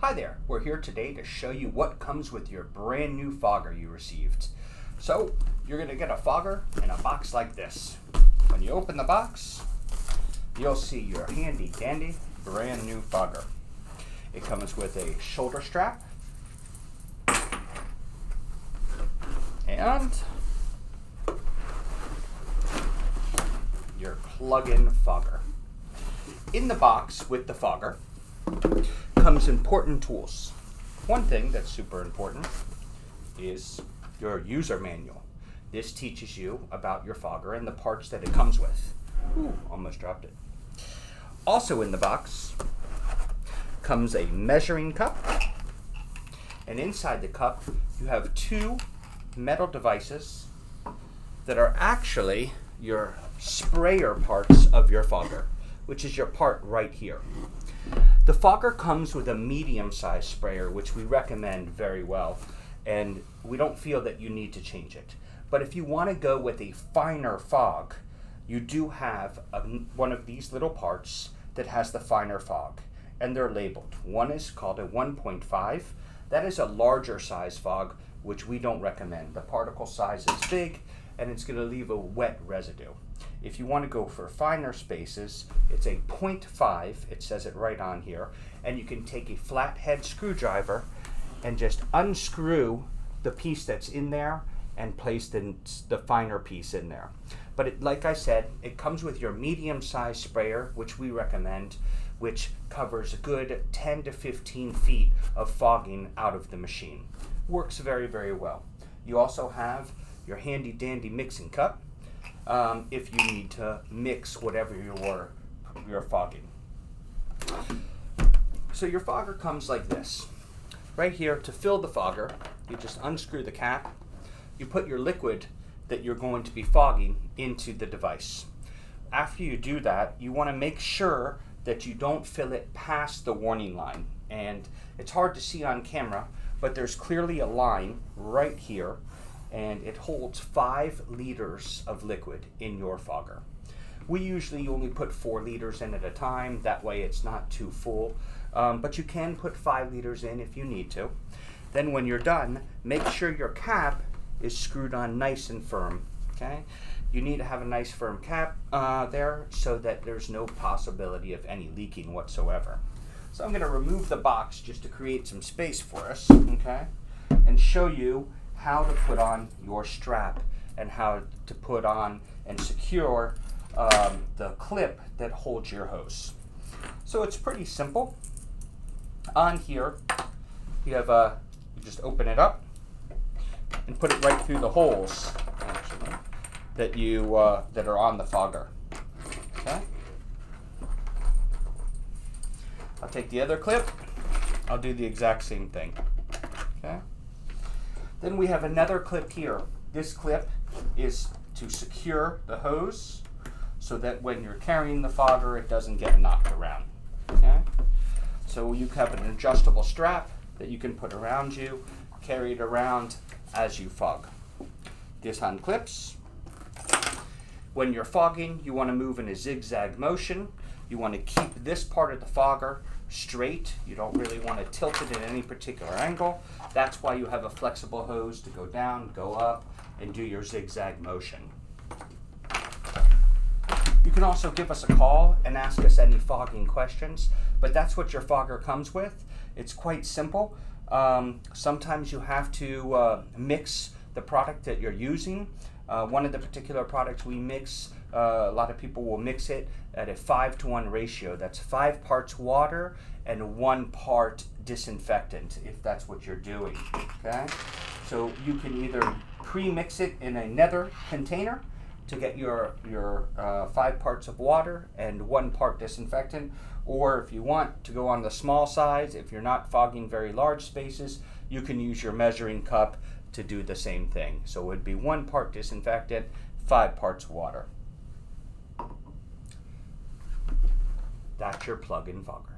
Hi there, we're here today to show you what comes with your brand new fogger you received. So, you're going to get a fogger in a box like this. When you open the box, you'll see your handy dandy brand new fogger. It comes with a shoulder strap and your plug-in fogger. In the box with the fogger comes important tools. One thing that's super important is your user manual. This teaches you about your fogger and the parts that it comes with. Ooh, almost dropped it. Also in the box comes a measuring cup, and inside the cup you have two metal devices that are actually your sprayer parts of your fogger, which is your part right here. The fogger comes with a medium-sized sprayer, which we recommend very well, and we don't feel that you need to change it. But if you want to go with a finer fog, you do have one of these little parts that has the finer fog, and they're labeled. One is called a 1.5. That is a larger size fog, which we don't recommend. The particle size is big, and it's going to leave a wet residue. If you want to go for finer spaces, it's a 0.5, it says it right on here, and you can take a flathead screwdriver and just unscrew the piece that's in there and place the finer piece in there. But like I said, it comes with your medium-sized sprayer, which we recommend, which covers a good 10 to 15 feet of fogging out of the machine. Works very, very well. You also have your handy-dandy mixing cup, if you need to mix whatever you're fogging. So your fogger comes like this. Right here, to fill the fogger, you just unscrew the cap. You put your liquid that you're going to be fogging into the device. After you do that, you want to make sure that you don't fill it past the warning line. And it's hard to see on camera, but there's clearly a line right here, and it holds 5 liters of liquid in your fogger. We usually only put 4 liters in at a time, that way it's not too full, but you can put 5 liters in if you need to. Then when you're done, make sure your cap is screwed on nice and firm, okay? You need to have a nice firm cap there so that there's no possibility of any leaking whatsoever. So I'm gonna remove the box just to create some space for us, okay? And show you how to put on your strap and how to put on and secure the clip that holds your hose. So it's pretty simple. On here, you have you just open it up and put it right through the holes, actually, that are on the fogger. Okay. I'll take the other clip. I'll do the exact same thing. Okay. Then we have another clip here. This clip is to secure the hose so that when you're carrying the fogger, it doesn't get knocked around. Okay? So you have an adjustable strap that you can put around you, carry it around as you fog. This unclips. When you're fogging, you want to move in a zigzag motion. You want to keep this part of the fogger straight. You don't really want to tilt it at any particular angle. That's why you have a flexible hose to go down, go up, and do your zigzag motion. You can also give us a call and ask us any fogging questions, but that's what your fogger comes with. It's quite simple. Sometimes you have to mix the product that you're using. One of the particular products we mix, a lot of people will mix it at a 5-to-1 ratio. That's 5 parts water and 1 part disinfectant, if that's what you're doing, okay? So you can either pre-mix it in another container to get your 5 parts of water and 1 part disinfectant, or if you want to go on the small size, if you're not fogging very large spaces, you can use your measuring cup to do the same thing. So it would be 1 part disinfectant, 5 parts water. That's your plug-in fogger.